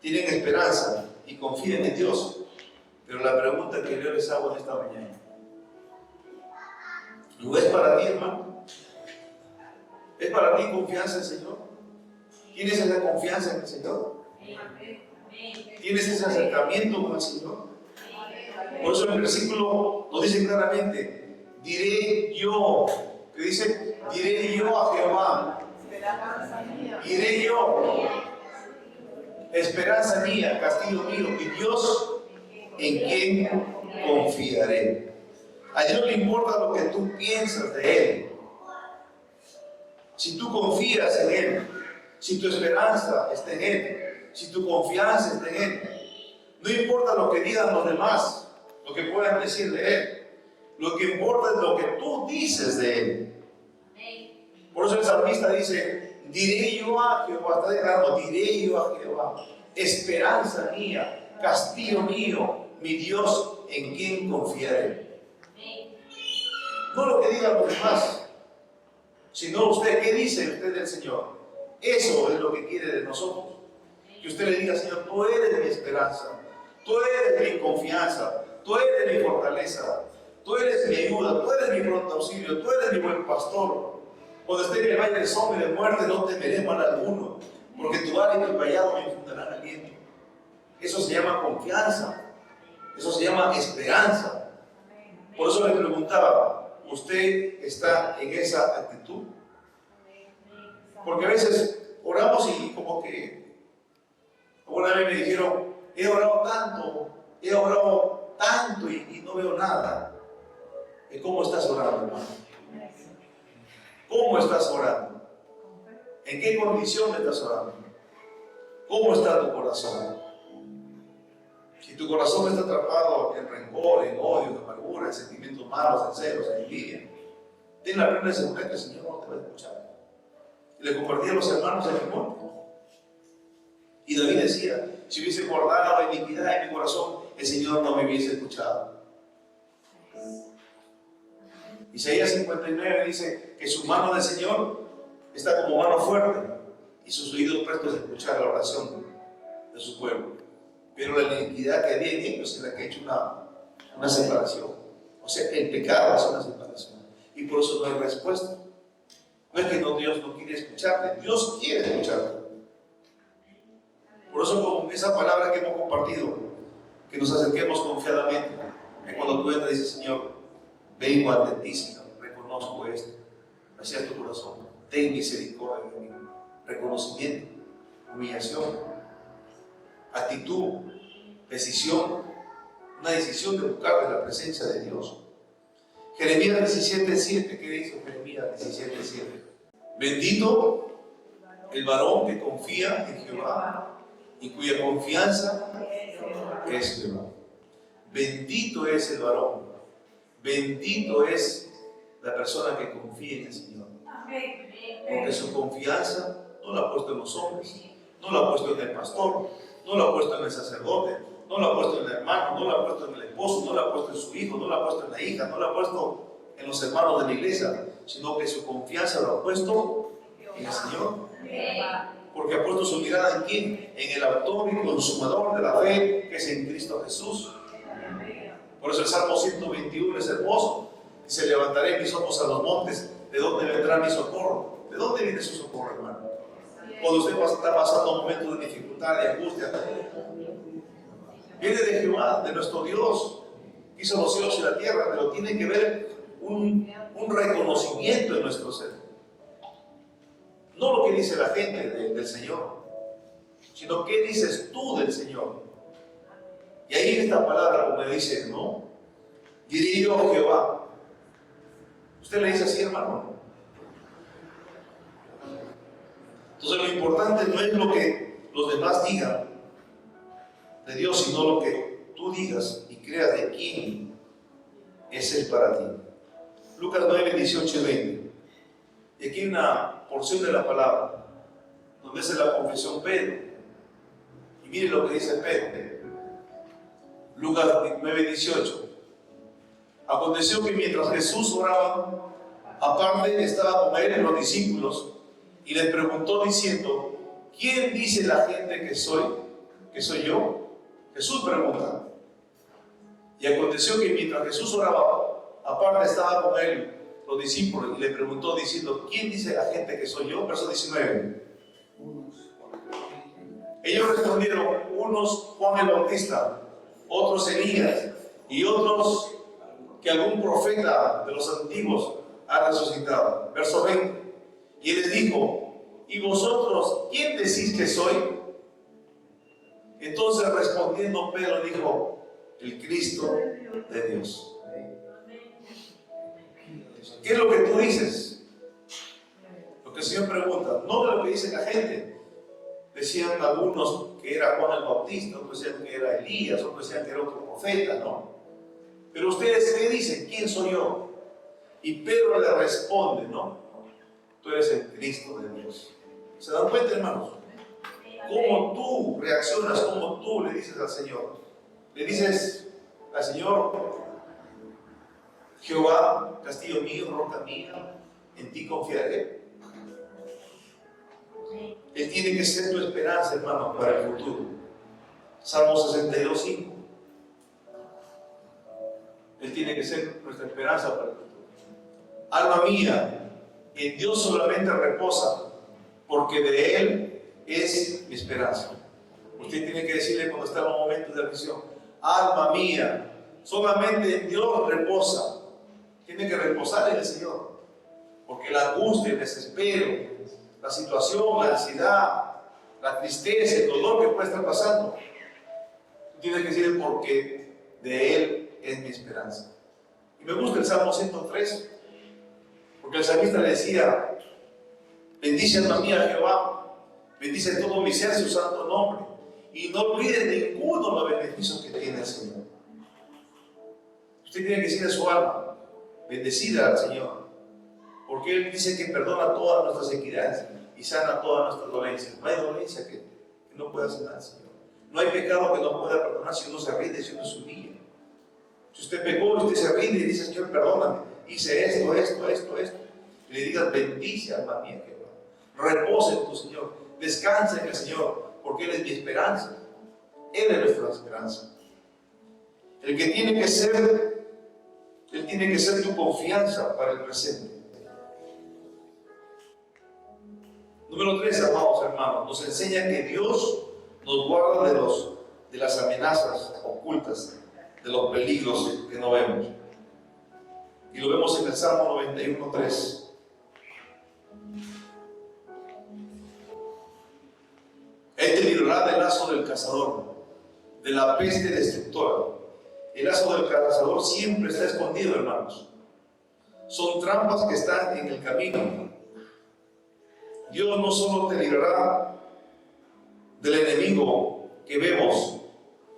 tienen esperanza y confían en Dios, pero la pregunta que yo les hago en esta mañana, ¿lo es para ti, hermano? ¿Es para ti confianza en el Señor? ¿Tienes esa confianza en el Señor? ¿Tienes ese acercamiento con el Señor? Por eso el versículo lo dice claramente, diré yo, que dice, diré yo a Jehová, diré yo, esperanza mía, castillo mío, mi Dios, en quien confiaré. A Dios no le importa lo que tú piensas de Él. Si tú confías en Él, si tu esperanza está en Él, si tu confianza está en Él, no importa lo que digan los demás, lo que puedan decir de Él, lo que importa es lo que tú dices de Él. Por eso el salmista dice, diré yo a Jehová, está declarando, diré yo a Jehová, esperanza mía, castillo mío, mi Dios, en quien confiaré. No lo que digan los demás, sino usted, ¿qué dice usted del Señor? Eso es lo que quiere de nosotros. Que usted le diga, Señor, tú eres mi esperanza, tú eres mi confianza, tú eres mi fortaleza, tú eres mi ayuda, tú eres mi pronto auxilio, tú eres mi buen pastor. Cuando esté en el valle de sombra y de muerte, no temeré mal alguno, porque tu vara y tu callado me infundirán aliento. Eso se llama confianza, eso se llama esperanza. Por eso le preguntaba, ¿usted está en esa actitud? Porque a veces oramos y como que, alguna vez me dijeron, he orado tanto y no veo nada. ¿Cómo estás orando, hermano? ¿Cómo estás orando? ¿En qué condición estás orando? ¿Cómo está tu corazón? Si tu corazón está atrapado en rencor, en odio, en amargura, en sentimientos malos, en celos, en envidia, ten la plena seguridad que el Señor no te va a escuchar. Y le compartí a los hermanos en el monte. Y David decía, si hubiese guardado iniquidad en mi corazón, el Señor no me hubiese escuchado. Isaías 59 dice que su mano del Señor está como mano fuerte y sus oídos prestos a escuchar la oración de su pueblo. Pero la iniquidad que había en ellos es la que ha hecho una separación. O sea, el pecado es una separación. Y por eso no hay respuesta. No es que Dios no quiere escucharte, Dios quiere escucharte. Por eso con esa palabra que hemos compartido, que nos acerquemos confiadamente, que cuando tú entras dices, Señor, vengo ante ti, Señor, reconozco esto, hacia tu corazón, ten misericordia de mí, reconocimiento, humillación, actitud, decisión, una decisión de buscar de la presencia de Dios. Jeremías 17:7, ¿qué dice Jeremías 17:7? Bendito el varón que confía en Jehová y cuya confianza es Jehová. Bendito es el varón, bendito es la persona que confía en el Señor, porque su confianza no la ha puesto en los hombres, no la ha puesto en el pastor, no la ha puesto en el sacerdote, no la ha puesto en el hermano, no la ha puesto en el esposo, no la ha puesto en su hijo, no la ha puesto en la hija, no la ha puesto en los hermanos de la iglesia, sino que su confianza la ha puesto en el Señor. Porque ha puesto su mirada en quién, en el autor y consumador de la fe, que es en Cristo Jesús. Por eso el Salmo 121 es hermoso. Dice, levantaré mis ojos a los montes, ¿de dónde vendrá mi socorro? ¿De dónde viene su socorro, hermano? Cuando usted está pasando momentos de dificultad, de angustia, viene de Jehová, de nuestro Dios, que hizo los cielos y la tierra, pero tiene que ver un reconocimiento en nuestro ser. No lo que dice la gente del Señor, sino qué dices tú del Señor. Y ahí esta palabra, como me dice, ¿no? Diré yo Jehová. ¿Usted le dice así, hermano? Entonces lo importante no es lo que los demás digan de Dios, sino lo que tú digas y creas de quién es Él para ti. Lucas 9, 18 y 20. Y aquí hay una porción de la palabra donde es la confesión Pedro. Y mire lo que dice Pedro. Lucas 9, 18. Aconteció que mientras Jesús oraba, aparte estaba con él los discípulos y les preguntó diciendo: ¿quién dice la gente que soy? ¿Que soy yo? Jesús pregunta. Y aconteció que mientras Jesús oraba, aparte estaba con él los discípulos y le preguntó diciendo: ¿quién dice la gente que soy yo? Verso 19. Ellos respondieron: unos Juan el Bautista, otros Elías y otros que algún profeta de los antiguos ha resucitado. Verso 20. Y él les dijo: ¿y vosotros quién decís que soy? Entonces respondiendo Pedro dijo: el Cristo de Dios. ¿Qué es lo que tú dices? Lo que el Señor pregunta, no de lo que dice la gente. Decían algunos que era Juan el Bautista, otros decían que era Elías, otros decían que era otro profeta, ¿no? Pero ustedes, ¿qué dicen? ¿Quién soy yo? Y Pedro le responde, ¿no? Tú eres el Cristo de Dios. ¿Se dan cuenta, hermanos? ¿Cómo tú reaccionas? ¿Cómo tú le dices al Señor? Le dices al Señor: Jehová, castillo mío, roca mía, en ti confiaré. Él tiene que ser tu esperanza, hermano, para el futuro. Salmo 62, 5. Él tiene que ser nuestra esperanza para el futuro. Alma mía, en Dios solamente reposa, porque de Él es mi esperanza. Usted tiene que decirle cuando está en los momentos de aflicción: alma mía, solamente en Dios reposa. Tiene que reposar en el Señor, porque la angustia, el desespero, la situación, la ansiedad, la tristeza, el dolor que puede estar pasando, tienes que decirle: porque de Él es mi esperanza. Y me gusta el Salmo 103, porque el salmista le decía: bendice alma mía a Jehová, bendice todo mi ser su santo nombre, y no olvide ninguno de los beneficios que tiene el Señor. Usted tiene que decirle a su alma: bendecida al Señor, porque Él dice que perdona todas nuestras iniquidades y sana todas nuestras dolencias. No hay dolencia que no pueda sanar, Señor. No hay pecado que no pueda perdonar si uno se rinde, si uno se humilla. Si usted pecó, usted se rinde y dice: Señor, perdóname, hice esto. Y le digas: bendice alma mía Jehová, reposa en tu Señor, descansa en el Señor, porque Él es mi esperanza. Él es nuestra esperanza. El que tiene que ser, Él tiene que ser tu confianza para el presente. Número 3, amados hermanos, nos enseña que Dios nos guarda de las amenazas ocultas, de los peligros que no vemos. Y lo vemos en el Salmo 91, 3. Él te librará del lazo del cazador, de la peste destructora. El lazo del cazador siempre está escondido, hermanos. Son trampas que están en el camino. Dios no solo te librará del enemigo que vemos,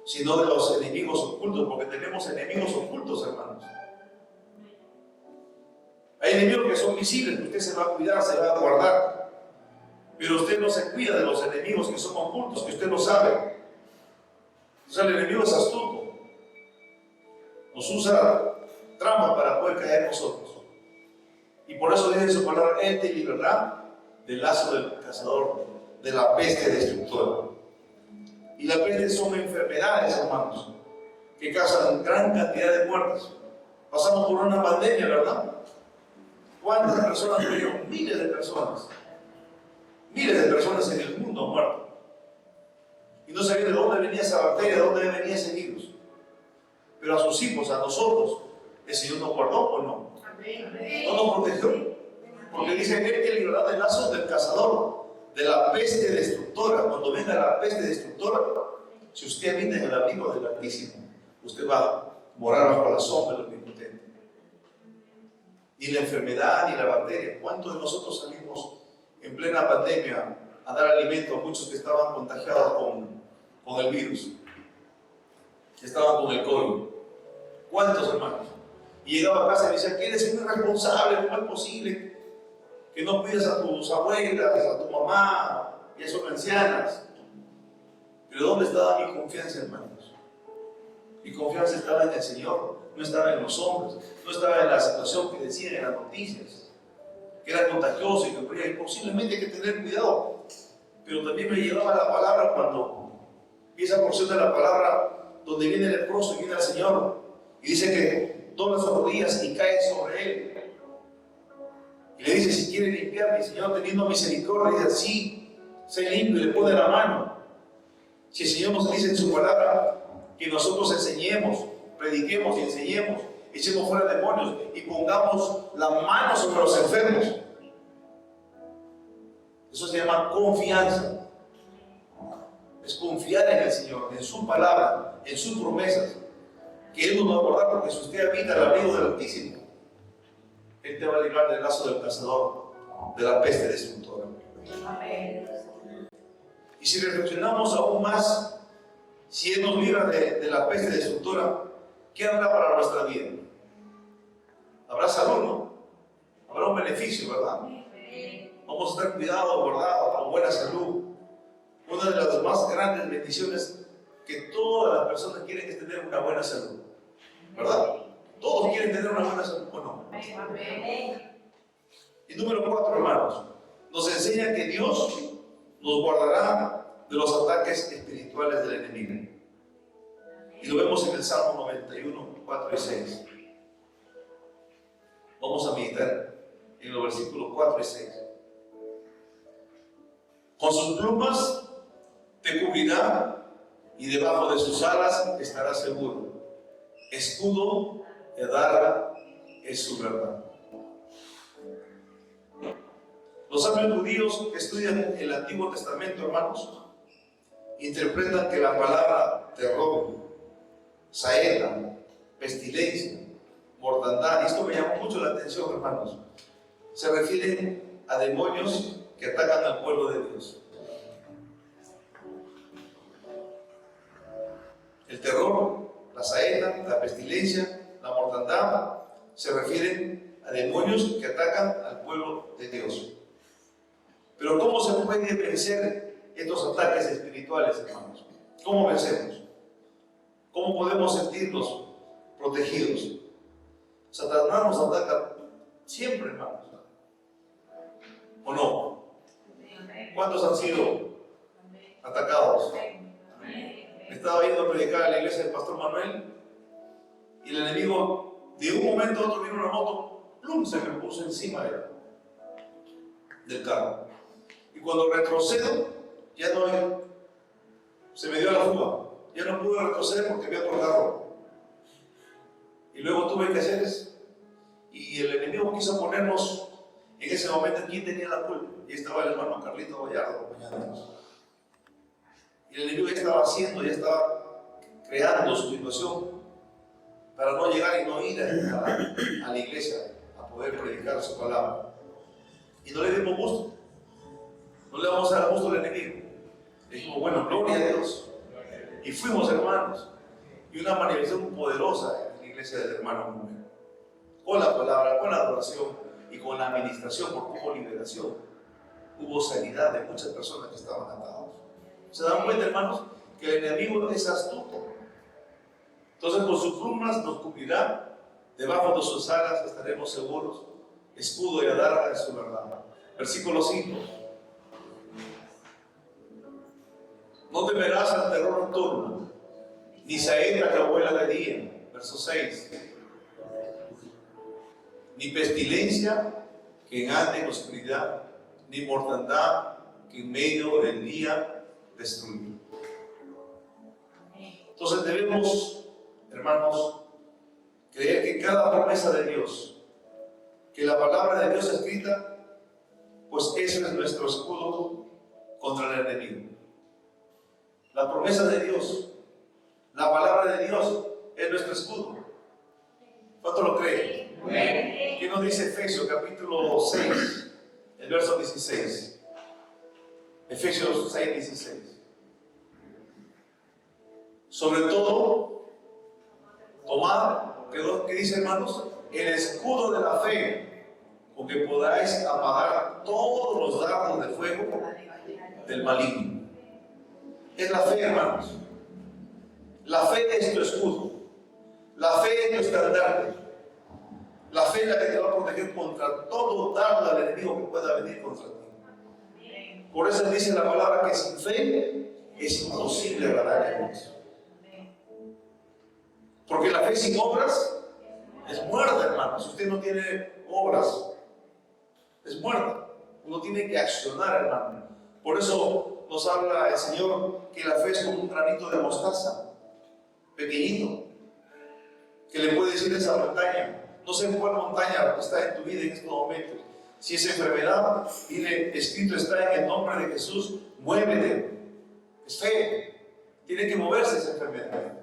sino de los enemigos ocultos, porque tenemos enemigos ocultos, hermanos. Hay enemigos que son visibles, que usted se va a cuidar, se va a guardar, pero usted no se cuida de los enemigos que son ocultos, que usted no sabe. O sea, el enemigo es astuto, nos usa trampa para poder caer nosotros, y por eso dice en su palabra: Él te librará del lazo del cazador, de la peste destructora. Y la peste son enfermedades, hermanos, que causan gran cantidad de muertes. Pasamos por una pandemia, ¿verdad? ¿Cuántas personas murieron? Miles de personas en el mundo han muerto. Y no sabían de dónde venía esa bacteria, de dónde venía ese virus. Pero a sus hijos, a nosotros, el Señor nos guardó, ¿o no? No nos protegió. Porque dice que Él te librará del lazo del cazador, de la peste destructora. Cuando venga la peste destructora, si usted habita en el abrigo del Altísimo, usted va morar bajo la sombra del Omnipotente. Ni la enfermedad ni la bacteria. ¿Cuántos de nosotros salimos en plena pandemia a dar alimento a muchos que estaban contagiados con el virus, que estaban con el COVID? ¿Cuántos, hermanos? Y llegaba a casa y me decía, ¿quién es un irresponsable? ¿Cómo es posible que no cuides a tus abuelas, a tu mamá y a sus ancianas? Pero ¿dónde estaba mi confianza, hermanos? Mi confianza estaba en el Señor, no estaba en los hombres, no estaba en la situación que decían en las noticias, que era contagioso y que podía, posiblemente hay que tener cuidado. Pero también me llevaba la palabra cuando vi esa porción de la palabra donde viene el leproso y viene al Señor y dice que dobla sus rodillas y cae sobre él. Y le dice, si quiere limpiarme, Señor, teniendo misericordia, dice, sí, sé limpio, y le pone la mano. Si el Señor nos dice en su palabra que nosotros enseñemos, prediquemos y enseñemos, echemos fuera demonios y pongamos la mano sobre los enfermos, eso se llama confianza. Es confiar en el Señor, en su palabra, en sus promesas, que Él nos va a guardar, porque si usted habita al abrigo del Altísimo, Él te va a librar del lazo del cazador, de la peste destructora. Y si reflexionamos aún más, si Él nos libra de la peste destructora, ¿qué habrá para nuestra vida? Habrá salud, ¿no? Habrá un beneficio, ¿verdad? Vamos a estar cuidados, guardados, con buena salud. Una de las más grandes bendiciones que todas las personas quieren es tener una buena salud, ¿verdad? Todos quieren tener una buena salud, ¿o no? Y número 4, hermanos, nos enseña que Dios nos guardará de los ataques espirituales del enemigo. Y lo vemos en el Salmo 91, 4 y 6. Vamos a meditar en los versículos 4 y 6. Con sus plumas te cubrirá y debajo de sus alas estarás seguro. Escudo y adarga es su verdad. Los sabios judíos que estudian el Antiguo Testamento, hermanos, interpretan que la palabra terror, saeta, pestilencia, mortandad, y esto me llamó mucho la atención, hermanos, se refieren a demonios que atacan al pueblo de Dios. El terror, la saeta, la pestilencia, la mortandad se refieren a demonios que atacan al pueblo de Dios. Pero ¿cómo se puede vencer estos ataques espirituales, hermanos? ¿Cómo vencemos? ¿Cómo podemos sentirnos protegidos? Satanás nos ataca siempre, hermanos, ¿o no? ¿Cuántos han sido atacados? Estaba yendo a predicar a la iglesia del pastor Manuel y el enemigo de un momento a otro vino una moto, ¡plum!, se me puso encima del carro. Y cuando retrocedo, ya no, se me dio la fuga, ya no pude retroceder porque había otro carro. Y luego tuve que hacer eso. Y el enemigo quiso ponernos en ese momento quién tenía la culpa. Y estaba el hermano Carlito Gallardo acompañándonos. Y el enemigo ya estaba haciendo, ya estaba creando su situación para no llegar y no ir a la iglesia a poder predicar su palabra. Y no le dimos gusto. No le vamos a dar gusto al enemigo. Le dijimos, bueno, gloria a Dios. Y fuimos, hermanos. Y una manifestación poderosa en la iglesia del hermano Número. Con la palabra, con la adoración y con la administración, porque hubo liberación. Hubo sanidad de muchas personas que estaban atadas. ¿Se dan cuenta, hermanos? Que el enemigo es astuto. Entonces, con sus plumas nos cubrirá, debajo de sus alas estaremos seguros. Escudo y adarga es su verdad. Versículo 5. No temerás al terror nocturno, ni saeta que vuela de día. Verso 6. Ni pestilencia que ande en oscuridad, ni mortandad que en medio del día destruye. Entonces debemos, hermanos, creer que cada promesa de Dios, que la palabra de Dios escrita, pues eso es nuestro escudo contra el enemigo. La promesa de Dios, la palabra de Dios es nuestro escudo. ¿Cuánto lo creen? ¿Qué nos dice Efesios capítulo 6, el verso 16? Efesios 6, 16. Sobre todo, tomad, ¿qué dice, hermanos? El escudo de la fe, con que podáis apagar todos los dardos de fuego del maligno. Es la fe, hermanos. La fe es tu escudo. La fe es tu estandarte. La fe es la que te va a proteger contra todo dardo del enemigo que pueda venir contra ti. Por eso dice la palabra que sin fe es imposible agradar a Dios. Porque la fe sin obras es muerta, hermanos. Si usted no tiene obras, es muerta. Uno tiene que accionar, hermano. Por eso nos habla el Señor que la fe es como un granito de mostaza, pequeñito, que le puede decir a esa montaña. No sé en cuál montaña está en tu vida en estos momentos. Si es enfermedad, dile, escrito está en el nombre de Jesús, muévete. Es fe. Tiene que moverse esa enfermedad.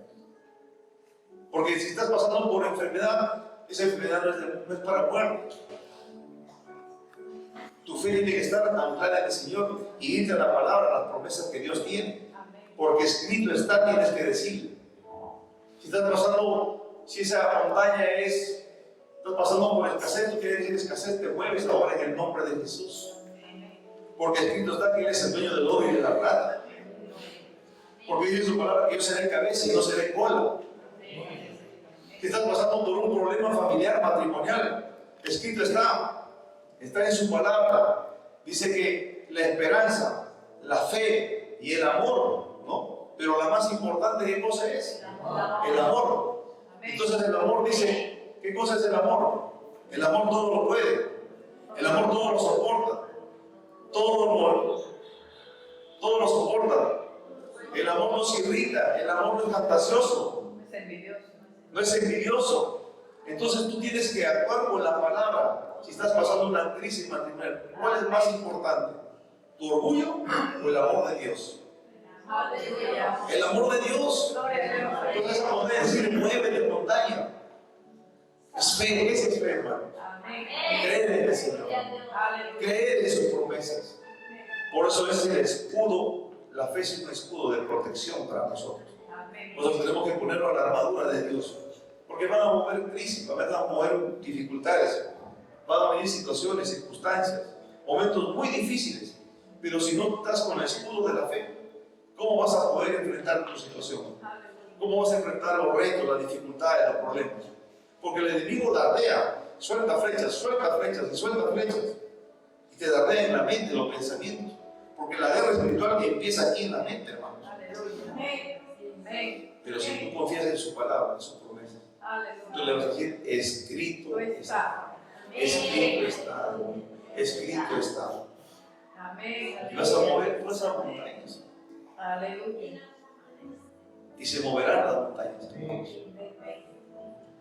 Porque si estás pasando por enfermedad, esa enfermedad no es para muerte. Tu fe tiene que estar anclada en el Señor y irte a la palabra, a las promesas que Dios tiene. Porque escrito está, tienes que decirlo. Si estás pasando, si esa montaña estás pasando por escasez, tú quieres decir escasez, te mueves ahora en el nombre de Jesús. Porque escrito está que Él es el dueño del oro y de la plata. Porque dice su palabra que yo seré cabeza y no seré cola. Si estás pasando por un problema familiar, matrimonial, escrito está en su palabra. Dice que la esperanza, la fe y el amor, ¿no? Pero la más importante, ¿qué cosa es? El amor. Entonces el amor dice, ¿qué cosa es el amor? El amor todo lo puede. El amor todo lo soporta. Todo lo soporta. El amor no se irrita. El amor no es fantasioso. No es envidioso. Entonces tú tienes que actuar con la palabra. Si estás pasando una crisis matrimonial, ¿cuál es más importante? ¿Tu orgullo o el amor de Dios? El amor de Dios. Entonces vamos a decir, muévete montaña. Es fe, ese es fe, hermano. Creer en el Señor. Creer en sus promesas. Por eso es el escudo. La fe es un escudo de protección para nosotros. Nosotros tenemos que ponernos a la armadura de Dios. Porque van a mover crisis, van a mover dificultades, van a venir situaciones, circunstancias, momentos muy difíciles. Pero si no estás con el escudo de la fe, ¿cómo vas a poder enfrentar tu situación? ¿Cómo vas a enfrentar los retos, las dificultades, los problemas? Porque el enemigo dardea, suelta flechas y suelta flechas. Y te dardea en la mente, los pensamientos. Porque la guerra espiritual que empieza aquí en la mente, hermanos. Pero si tú confías en su palabra, en sus promesas, tú le vas a decir, escrito está. Escrito está. Escrito está. Y vas a mover todas esas montañas. Y se moverán las montañas.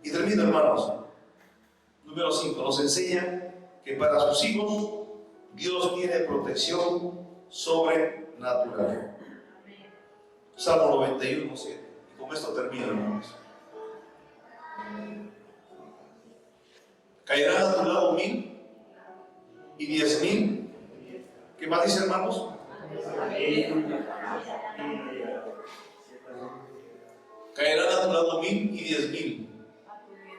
Y termino, hermanos. Número 5. Nos enseña que para sus hijos Dios tiene protección sobrenatural. Salmo 91, 7. Y con esto termino, hermanos. Caerán a tu lado 1000 y 10.000. ¿Qué más dice, hermanos? Caerán a tu lado 1000 y 10.000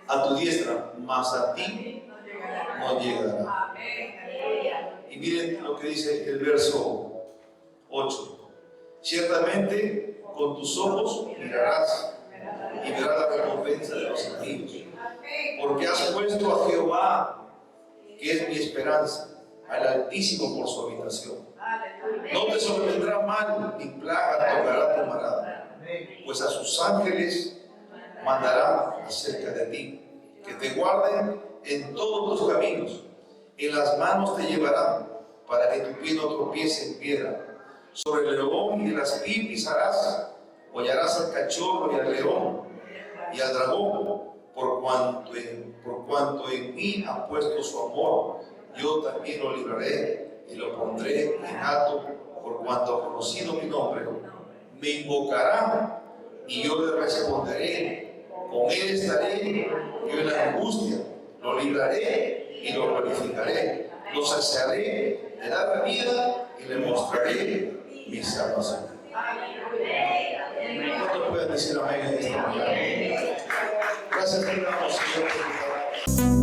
a tu diestra, mas a ti no llegará. Y miren lo que dice el verso 8. Ciertamente con tus ojos mirarás y verás la recompensa de los impíos, porque has puesto a Jehová, que es mi esperanza, al Altísimo por su habitación. No te sobrevendrá mal ni plaga tocará tu morada, pues a sus ángeles mandará acerca de ti, que te guarden en todos tus caminos. En las manos te llevarán, para que tu pie no tropiece en piedra. Sobre el león y el aspí pisarás, hollarás al cachorro y al león y al dragón, por cuanto en mí ha puesto su amor. Yo también lo libraré y lo pondré en alto, por cuanto ha conocido mi nombre. Me invocará y yo le responderé. con él estaré yo en la angustia, lo libraré y lo glorificaré, lo saciaré, le daré vida y le mostraré mi salvación. ¿Cuántos pueden decir amén en esta mañana? Gracias, Señor.